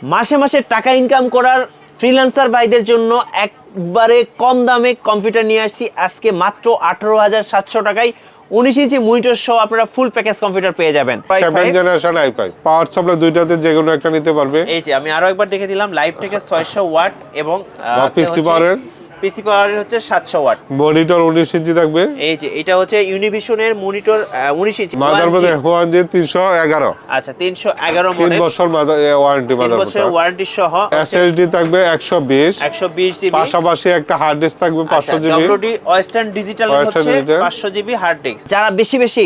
মাসে মাসে টাকা ইনকাম করার ফ্রিল্যান্সার ভাইদের জন্য একবারে কম দামে কম্পিউটার নিয়ে আসছি আজকে মাত্র 18,700 টাকায় 19 ইঞ্চি মনিটর সহ আপনারা ফুল প্যাকেজ কম্পিউটার পেয়ে যাবেন। 7 জেনারেশন আইপাই পাওয়ার সাপ্লাই দুইটাতে যে কোনো একটা নিতে পারবে। এই যে আমি আরো একবার দেখে দিলাম লাইভ থেকে 600 ওয়াট এবং পিসি পাওয়ার হচ্ছে 700 ওয়াট। মনিটর 19 ইঞ্চি থাকবে। এই যে এটা হচ্ছে ইউনিভিশনের মনিটর 19 ইঞ্চি। Motherboard F1 311। আচ্ছা 311 মডেল। 3 বছর ওয়ারেন্টি মাদারবোর্ড। 3 বছর ওয়ারেন্টি সহ। SSD থাকবে 120 জিবি। পাশাপাশি একটা হার্ড ডিস্ক থাকবে 500 জিবি। WD ওয়েস্টার্ন ডিজিটাল হচ্ছে 500 জিবি হার্ড ডিস্ক। যারা বেশি বেশি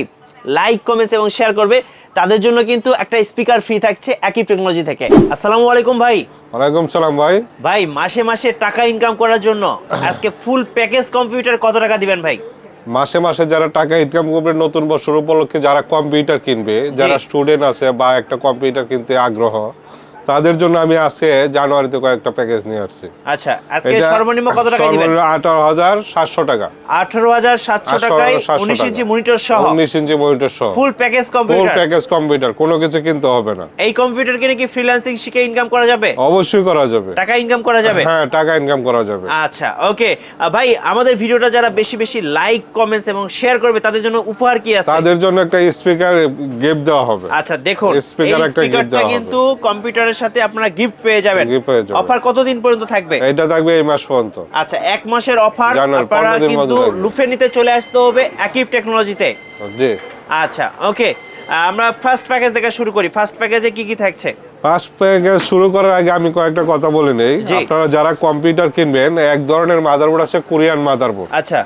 লাইক কমেন্টস এবং শেয়ার করবে তাদের জন্য কিন্তু একটা স্পিকার ফ্রি থাকছে আকিব টেকনোলজি থেকে। আসসালামু আলাইকুম ভাই। ওয়ালাইকুম সালাম ভাই। ভাই মাসে মাসে টাকা ইনকাম করার জন্য আজকে ফুল প্যাকেজ কম্পিউটার কত টাকা দিবেন ভাই? মাসে মাসে যারা টাকা ইনকাম করবে নতুন বছর উপলক্ষে যারা কম্পিউটার কিনবে, যারা স্টুডেন্ট আছে বা একটা কম্পিউটার কিনতে আগ্রহ, তাদের জন্য আমি আজকে জানুয়ারিতে কয়েকটা প্যাকেজ নিয়ে আসছি। আচ্ছা আজকে সর্বনিম্ন কত টাকা দিবেন? 18,700 টাকা। 18,700 টাকায় 19 ইঞ্চি মনিটর সহ। 19 ইঞ্চি মনিটর সহ full package computer. Full package computer, কোনো কিছু কিনতে হবে না। এই কম্পিউটার কিনে কি ফ্রিল্যান্সিং শিখে ইনকাম করা যাবে? অবশ্যই করা যাবে। টাকা ইনকাম করা যাবে? হ্যাঁ, টাকা ইনকাম করা যাবে। আচ্ছা ওকে ভাই, আমাদের ভিডিওটা যারা বেশি বেশি লাইক কমেন্টস এবং শেয়ার করবে তাদের জন্য উপহার কি আছে? তাদের জন্য একটা স্পিকার গিফট দেওয়া হবে। আচ্ছা দেখুন, স্পিকার একটা গিফট দেওয়া হবে। কিন্তু কম্পিউটারের সাথে আপনারা গিফট পেয়ে যাবেন। অফার কতদিন পর্যন্ত থাকবে? এটা থাকবে এই মাস পর্যন্ত। আচ্ছা 1 মাসের অফার। আপনারা কিন্তু লুফে নিতে চলে আসতে হবে আকিব টেকনোলজিতে। জি আচ্ছা ওকে, আমরা ফার্স্ট প্যাকেজ থেকে শুরু করি। ফার্স্ট প্যাকেজে কি কি থাকছে? ফার্স্ট প্যাকেজ শুরু করার আগে আমি কয়েকটা কথা বলে নেই। আপনারা যারা কম্পিউটার কিনবেন, এক ধরনের মাদারবোর্ড আছে কোরিয়ান মাদারবোর্ড। আচ্ছা,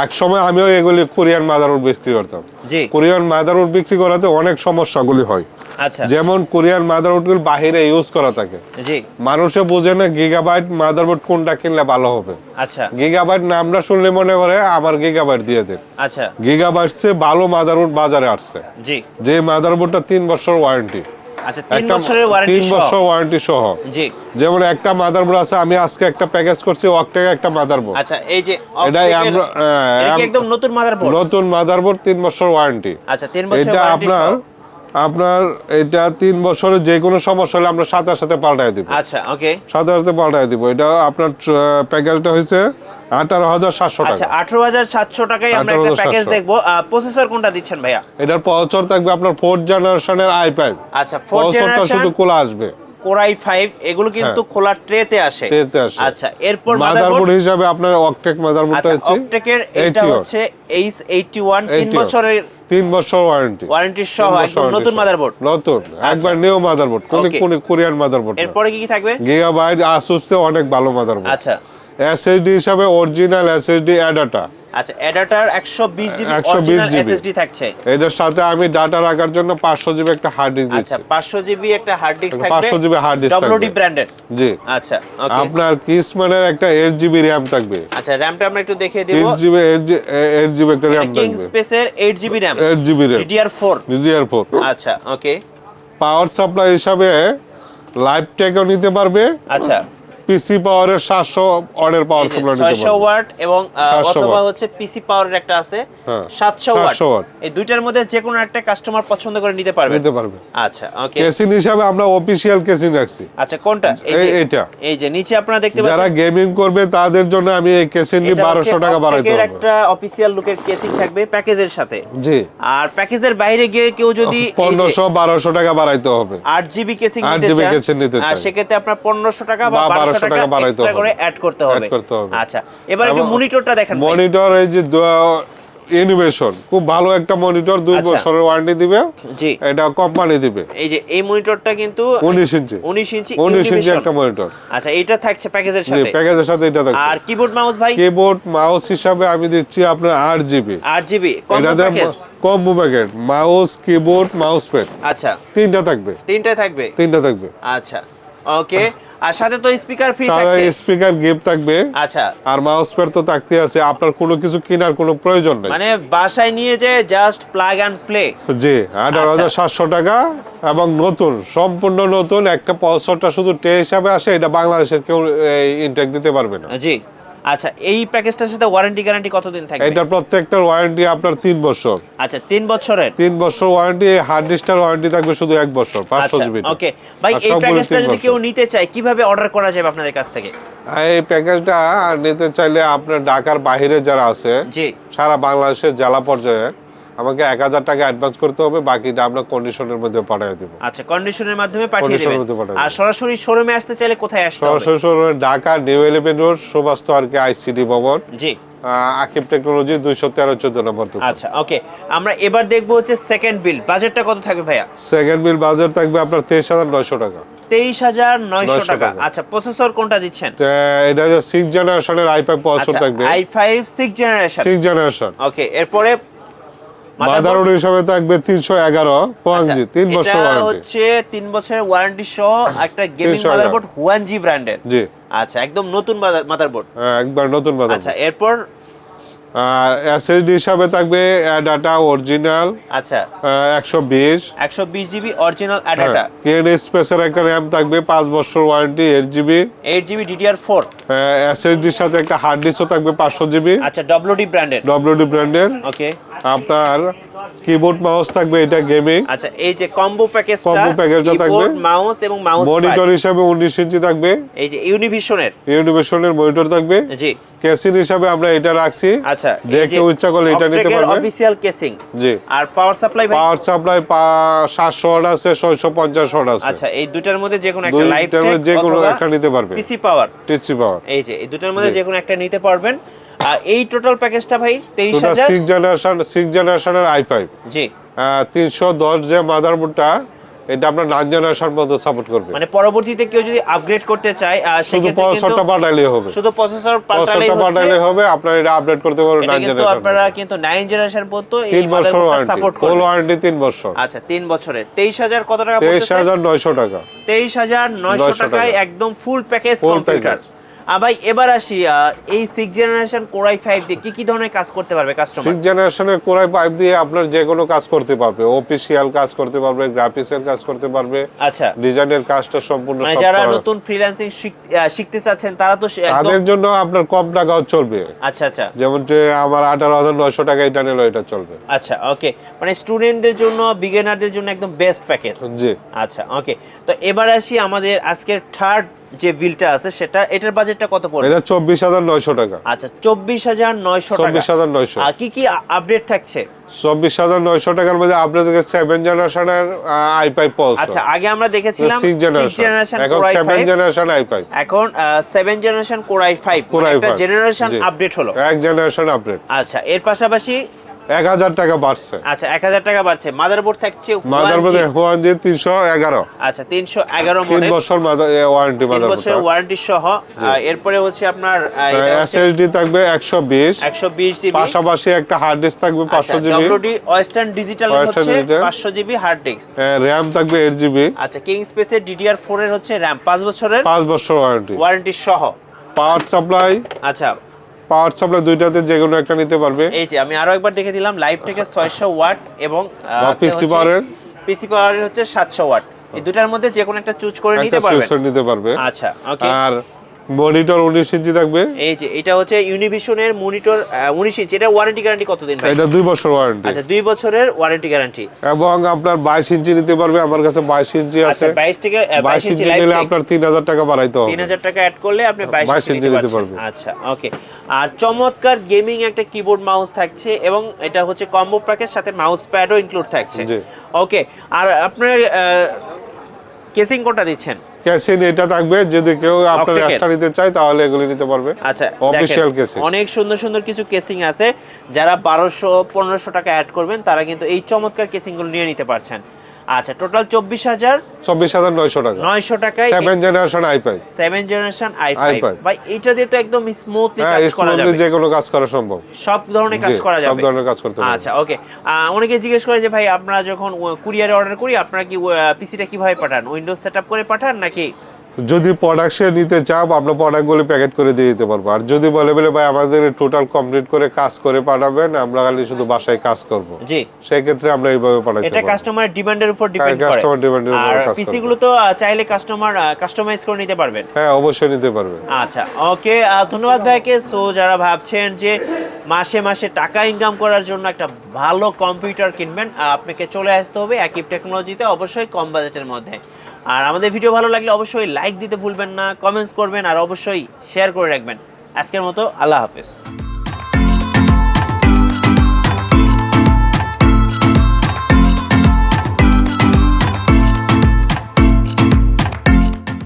এক সময় আমিও এগুলি কোরিয়ান মাদারবোর্ড বিক্রি করতাম। জি। কোরিয়ান মাদারবোর্ড বিক্রি করাতে অনেক সমস্যাগুলি হয়। আচ্ছা, যেমন কোরিয়ান মাদারবোর্ডগুলো বাইরে ইউজ করা থাকে। জি। মানুষে বোঝে না গিগাবাইট মাদারবোর্ড কোনটা কিনলে ভালো হবে। আচ্ছা, গিগাবাইট নামটা শুনলে মনে করে আমার গিগাবাইট দিয়ে দেন। আচ্ছা, গিগাবাইট চেয়ে ভালো মাদারবোর্ড বাজারে আসছে। জি। যে মাদারবোর্ডটা 3 বছর ওয়ারেন্টি। আচ্ছা 3 বছরের ওয়ারেন্টি 3 বছর ওয়ারেন্টি সহ। জি। যেমন একটা মাদারবোর্ড আছে, আমি আজকে একটা প্যাকেজ করছি অক্টেক একটা মাদারবোর্ড। আচ্ছা এই যে এটাই আমরা একদম নতুন মাদারবোর্ড। নতুন মাদারবোর্ড 3 বছর ওয়ারেন্টি। আচ্ছা 3 বছর এটা আপনার এটা 3 বছরের যে কোনো সমস্যা হলে আমরা সাথে সাথে পাল্টায় দিব। আচ্ছা ওকে, সাথে সাথে পাল্টায় দিব। এটা আপনার প্যাকেজটা হইছে 18,700 টাকা। আচ্ছা 18,700 টাকায় আমরা একটা প্যাকেজ দেখব। প্রসেসর কোনটা দিচ্ছেন ভাইয়া? এটার প্রসেসর থাকবে আপনার 4th জেনারেশনের i5। আচ্ছা 4th জেনারেশন শুধু খোলা আসবে। Core i5 এগুলো কিন্তু খোলা ট্রেতে আসে। আচ্ছা এরপর মাদারবোর্ড হিসাবে আপনার অক্টেক মাদারবোর্ডটা আছে। অক্টেকের এটা হচ্ছে H81 3 বছর ওয়ারেন্টি সহ একদম নতুন মাদারবোর্ড। নতুন একবার নিউ মাদারবোর্ড, কোন কোরিয়ান মাদারবোর্ড। এরপর কি থাকবে? গিগাবাইট Asus এর অনেক ভালো মাদারবোর্ড। আচ্ছা SSD হিসাবে অরিজিনাল SSD অ্যাডাটা। আচ্ছা অ্যাডাটার 120 জিবি অরিজিনাল SSD থাকছে। এটার সাথে আমি ডাটা রাখার জন্য 500 জিবি একটা হার্ড ডিস্ক দিচ্ছি। আচ্ছা 500 জিবি একটা হার্ড ডিস্ক থাকবে। 500 জিবি হার্ড ডিস্ক থাকবে। WD branded. জি। আচ্ছা ওকে। আপনার কিসম্যানের একটা 8 জিবি র‍্যাম থাকবে। আচ্ছা র‍্যামটা আমরা একটু দেখিয়ে দেব। 8 জিবি একটা র‍্যাম থাকবে। কিং স্পেসের 8 GB RAM. 8 GB RAM. DDR4। আচ্ছা ওকে। পাওয়ার সাপ্লাই হিসাবে লাইভ টেকও নিতে পারবে। আচ্ছা পিসি পাওয়ারের 700 ওয়াটের পাওয়ার সাপ্লাই নিতে পারবে। 600 ওয়াট এবং অথবা হচ্ছে পিসি পাওয়ারের একটা আছে 700 ওয়াট। এই দুইটার মধ্যে যে কোনো একটা কাস্টমার পছন্দ করে নিতে পারবে। আচ্ছা ওকে। কেসিং হিসাবে আমরা অফিশিয়াল কেসিং রাখছি। আচ্ছা কোনটা? এইটা। এই যে নিচে আপনারা দেখতে পাচ্ছেন, যারা গেমিং করবে তাদের জন্য আমি এই কেসিংটি 1200 টাকা বাড়াইতে হবে। একটা অফিশিয়াল লুকের কেসিং থাকবে প্যাকেজের সাথে। জি। আর প্যাকেজের বাইরে গিয়ে কেউ যদি 1500-1200 টাকা বাড়াইতে হবে। 8 জিবি কেসিং নিতে চান, সেক্ষেত্রে আপনার 1500 টাকা বা 1200 টাকা বাড়াইতে হবে করে অ্যাড করতে হবে। আচ্ছা এবার একটু মনিটরটা দেখেন। মনিটর এই যে ইনোভেশন খুব ভালো একটা মনিটর, 2 বছরের ওয়ারেন্টি দিবে। জি। এটা কোম্পানি দিবে। এই যে এই মনিটরটা কিন্তু 19 ইঞ্চি একটা মনিটর। আচ্ছা এটা থাকছে প্যাকেজের সাথে। জি, প্যাকেজের সাথে এটা থাকছে। আর কিবোর্ড মাউস ভাই? কিবোর্ড মাউস হিসাবে আমি দিচ্ছি আপনার 8 GB combo package. Combo packet, mouse keyboard mouse pad. আচ্ছা তিনটা থাকবে। আচ্ছা ওকে। আর সাথে তো স্পিকার ফ্রি থাকছে। সাথে স্পিকার গিফট থাকবে। আচ্ছা আর মাউস প্যাড তো থাকতে আছে। আপনার কোনো কিছু কেনার কোনো প্রয়োজন নেই, মানে বাসায় নিয়ে যে জাস্ট প্লাগ এন্ড প্লে। জি। 18,700 টাকা এবং নতুন, সম্পূর্ণ নতুন একটা প্রসেসরটা শুধু টে হিসাবে আসে। এটা বাংলাদেশের কেউ ইনটেক দিতে পারবে না। জি। আচ্ছা, এই প্যাকেজটার সাথে ওয়ারেন্টি গ্যারান্টি কতদিন থাকবে? এটা প্রত্যেকটার ওয়ারেন্টি আপনার 3 বছর। আচ্ছা, 3 বছরের? 3 বছর ওয়ারেন্টি। হার্ড ডিস্কটার ওয়ারেন্টি থাকবে শুধু 1 বছর 500 জিবি। ওকে ভাই, এই প্যাকেজটা যদি কেউ নিতে চায় কিভাবে অর্ডার করা যাবে আপনাদের কাছ থেকে? এই প্যাকেজটা নিতে চাইলে আপনার ঢাকার বাইরে যারা আছে, জি, সারা বাংলাদেশের জেলা পর্যায়ে আমাকে 1000 টাকা অ্যাডভান্স করতে হবে, বাকিটা আমরা কন্ডিশনের মধ্যে পাঠিয়ে দেব। আচ্ছা, কন্ডিশনের মাধ্যমে পাঠিয়ে কন্ডিশনের দেবেন। মধ্যে পাঠিয়ে আর দেব। সরাসরি শোরুমে আসতে চাইলে কোথায় আসতে হবে? সরাসরি শোরুমে ঢাকা নিউ 11 রোড সুভাস্তু আরকে আইসিডি ভবন, জি, আকিব টেকনোলজি 213-14 নম্বর দোকান। আচ্ছা ওকে, আমরা এবার দেখবো হচ্ছে সেকেন্ড বিল। বাজেটটা কত থাকবে ভাইয়া? সেকেন্ড বিল বাজার থাকবে আপনার 23900 টাকা। 23900 টাকা। আচ্ছা, প্রসেসর কোনটা দিচ্ছেন? এটা যে 6 জেনারেশনের i5 প্রসেসর থাকবে। i5 6 generation. 6 জেনারেশন। ওকে, এরপরে মাদারবোর্ড হিসাবে থাকবে 311 Pubg 3 বছর এটা ওয়ারেন্টি। হচ্ছে 3 বছরের ওয়ারেন্টি সহ একটা গেমিং 311 মাদারবোর্ড হুয়ানজি ব্র্যান্ডের। জি, আচ্ছা, একদম নতুন মাদারবোর্ড। একবার নতুন মাদারবোর্ড। আচ্ছা, এরপর আর এসএসডি হিসাবে থাকবে অ্যাডাটা অরিজিনাল। আচ্ছা, 120 জিবি অরিজিনাল অ্যাডাটা। কেন স্পেসের একটা র‍্যাম থাকবে 5 বছর ওয়ারেন্টি 8 জিবি DDR4। এসএসডির সাথে একটা হার্ড ডিস্কও থাকবে 500 জিবি। আচ্ছা, ডব্লিউডি ব্র্যান্ডের। ওকে, আপনার কিবোর্ড মাউস থাকবে, এটা গেমিং। আচ্ছা, এই যে কম্বো প্যাকেজটা থাকবে, কিবোর্ড মাউস এবং মাউস প্যাড। মনিটর হিসাবে 19 ইঞ্চি থাকবে। এই যে ইউনিভিশনের মনিটর থাকবে। জি, কেসিং হিসাবে আমরা এটা রাখছি। আচ্ছা, যে কেউ ইচ্ছা করলে এটা নিতে পারবে। Official casing. জি, আর power supply? Power supply 700 watt আছে, 650 ওয়াট আছে। আচ্ছা, এই দুটার মধ্যে যে কোনো একটা লাইভ টেক যে কোনো একটা নিতে পারবে। পিসি পাওয়ার। এই যে এই দুটার মধ্যে যে কোনো একটা নিতে পারবেন। আর এই টোটাল প্যাকেজটা ভাই 23000। 6 জেনারেশনের i5। জি, 310 যে মাদারবোর্ডটা, এটা আপনার 9 জেনারেশন মধ্যে সাপোর্ট করবে। মানে পরবর্তীতে কেউ যদি আপগ্রেড করতে চায় শুধু প্রসেসরটা পাঠাইলেই হবে। শুধু প্রসেসর পাঠাইলেই হবে, আপনারা এটা আপডেট করতে পারবেন 9 জেনারেশন। আপনারা কিন্তু 9 জেনারেশন পর্যন্ত এই 3 বছর সাপোর্ট করবে। ফুল ওয়ারেন্টি 3 বছর। আচ্ছা, 3 বছরের 23000 কত টাকা পড়ছে? 23900 টাকা। 23900 টাকায় একদম ফুল প্যাকেজ কম্পিউটার। ভাই এবার আসি, এই 6 জেনারেশন কোর i5 দিয়ে কি ধরনের কাজ করতে পারবে কাস্টমার? 6 জেনারেশনের কোর i5 দিয়ে আপনার যে কোনো কাজ করতে পারবে। অফিশিয়াল কাজ করতে পারবে, গ্রাফিক্সের কাজ করতে পারবে। আচ্ছা, ডিজাইনের কাজটা সম্পূর্ণ সব যারা নতুন ফ্রিল্যান্সিং শিখতে চাচ্ছেন তারা তো তাদের জন্য আপনার কম টাকাও চলবে। আচ্ছা, যেমন যে আমার 18900 টাকা এটা নিলো, এটা চলবে। আচ্ছা, ওকে, মানে স্টুডেন্টদের জন্য, বিগিনারদের জন্য একদম বেস্ট প্যাকেজ। জি, আচ্ছা, ওকে। তো এবার আসি আমাদের আজকের থার্ড যে বিলটা আছে সেটা, এটার বাজেটটা কত পড়বে? এটা 24900 টাকা। আচ্ছা, 24900 টাকা। 24900। আর কি আপডেট থাকছে? 24900 টাকার মধ্যে আপনাদের 7 জেনারেশনের i5 পলস। আচ্ছা, আগে আমরা দেখেছিলাম 6 জেনারেশন, এখন 7 জেনারেশন i5। এখন 7 জেনারেশন কোর i5, একটা জেনারেশন আপডেট হলো। এক জেনারেশন আপডেট। আচ্ছা, এর পাশাপাশি 1000 টাকা বাড়ছে। আচ্ছা, 1000 টাকা বাড়ছে। মাদারবোর্ড থাকছে মাদারবোর্ড Huanji 311। আচ্ছা, 311 মডেল। 3 বছর ওয়ারেন্টি মাদারবোর্ড। 3 বছর ওয়ারেন্টি সহ। এরপরে হচ্ছে আপনার এসএসডি থাকবে 120 জিবি, পাশাপাশি একটা হার্ড ডিস্ক থাকবে 500 জিবি। ডব্লিউডি ওয়েস্টার্ন ডিজিটাল হচ্ছে 500 জিবি হার্ড ডিস্ক। র‍্যাম থাকবে 8 জিবি। আচ্ছা, কিং স্পেসের DDR4 এর হচ্ছে র‍্যাম 5 বছরের, 5 বছর ওয়ারেন্টি সহ। পাওয়ার সাপ্লাই, আচ্ছা, পাওয়ার সাপ্লাই দুইটাতে যে কোনো একটা নিতে পারবে। এই যে আমি আরো একবার দেখে দিলাম, লাইভ থেকে 600 ওয়াট এবং পিসি পাওয়ারের হচ্ছে 700 ওয়াট। এই দুটার মধ্যে যে কোনো একটা চুজ করে নিতে পারবে। আচ্ছা, ওকে। আর মনিটর 19 ইঞ্চি থাকবে। এই যে এটা হচ্ছে ইউনিভিশনের মনিটর 19 ইঞ্চি। এটা ওয়ারেন্টি গ্যারান্টি কতদিন ভাই? এটা 2 বছর ওয়ারেন্টি। আচ্ছা, 2 বছরের ওয়ারেন্টি গ্যারান্টি। এবং আপনার 22 ইঞ্চি নিতে পারবে, আমার কাছে 22 ইঞ্চি আছে। আচ্ছা, 22 ইঞ্চি নিলে আপনার 3000 টাকা বাড়াইতে হবে। 3000 টাকা অ্যাড করলে আপনি 22 ইঞ্চি নিতে পারবেন। আচ্ছা, ওকে। আর চমৎকার গেমিং একটা কিবোর্ড মাউস থাকছে এবং এটা হচ্ছে কম্বো প্যাকের সাথে মাউস প্যাডও ইনক্লুড থাকছে। জি, ওকে। আর আপনার কেসিং কোনটা দিচ্ছেন? কেসিং এটা থাকবে, যদি কেউ আপনার এক্সট্রা নিতে চায় তাহলে এগুলি নিতে পারবে। আচ্ছা, অফিশিয়াল কেসিং। অনেক সুন্দর সুন্দর কিছু কেসিং আছে। যারা 1200-1500 টাকা অ্যাড করবেন তারা কিন্তু এই চমৎকার কেসিংগুলো নিয়ে নিতে পারছেন। আচ্ছা, টোটাল 24900 টাকা। 900 টাকায় 7 জেনারেশন i5। 7 জেনারেশন i5 ভাই, এটা দিয়ে তো একদম স্মুথলি কাজ করা যাবে। যে কোনো কাজ করা সম্ভব, সব ধরনের কাজ করা যাবে। সব ধরনের কাজ করতে পারবে। আচ্ছা, ওকে। অনেকে জিজ্ঞেস করে যে ভাই, আপনারা যখন কুরিয়ারে অর্ডার করি আপনারা কি পিসিটা কিভাবে পাঠান? উইন্ডোজ সেটআপ করে পাঠান নাকি যদি প্রোডাকশন নিতে চাও আমরা প্রোডাক্টগুলো প্যাকেট করে দিয়ে দিতে পারবো। আর যদি বলে ভাই আমাদের টোটাল কমপ্লিট করে কাজ করে পাঠাবেন, আমরা খালি শুধু বাসায় কাজ করব, জি, সেই ক্ষেত্রে আমরা এইভাবে পাঠাতে পারবো। এটা কাস্টমারের ডিমান্ডের উপর ডিপেন্ড করে। কাস্টমার ডিমান্ডের উপর আর কাজ করে। পিসি গুলো তো চাইলে কাস্টমার কাস্টমাইজ করে নিতে পারবেন। হ্যাঁ, অবশ্যই নিতে পারবেন। আচ্ছা, ওকে, ধন্যবাদ ভাইকে। সো যারা ভাবছেন যে মাসে মাসে টাকা ইনকাম করার জন্য একটা ভালো কম্পিউটার কিনবেন, আপনাকে চলে আসতে হবে আকিব টেকনোলজিতে, অবশ্যই কম বাজেটের মধ্যে। আর আমাদের ভিডিও ভালো লাগলে অবশ্যই লাইক দিতে ভুলবেন না, কমেন্টস করবেন আর অবশ্যই শেয়ার করে রাখবেন। আজকের মতো আল্লাহ হাফেজ।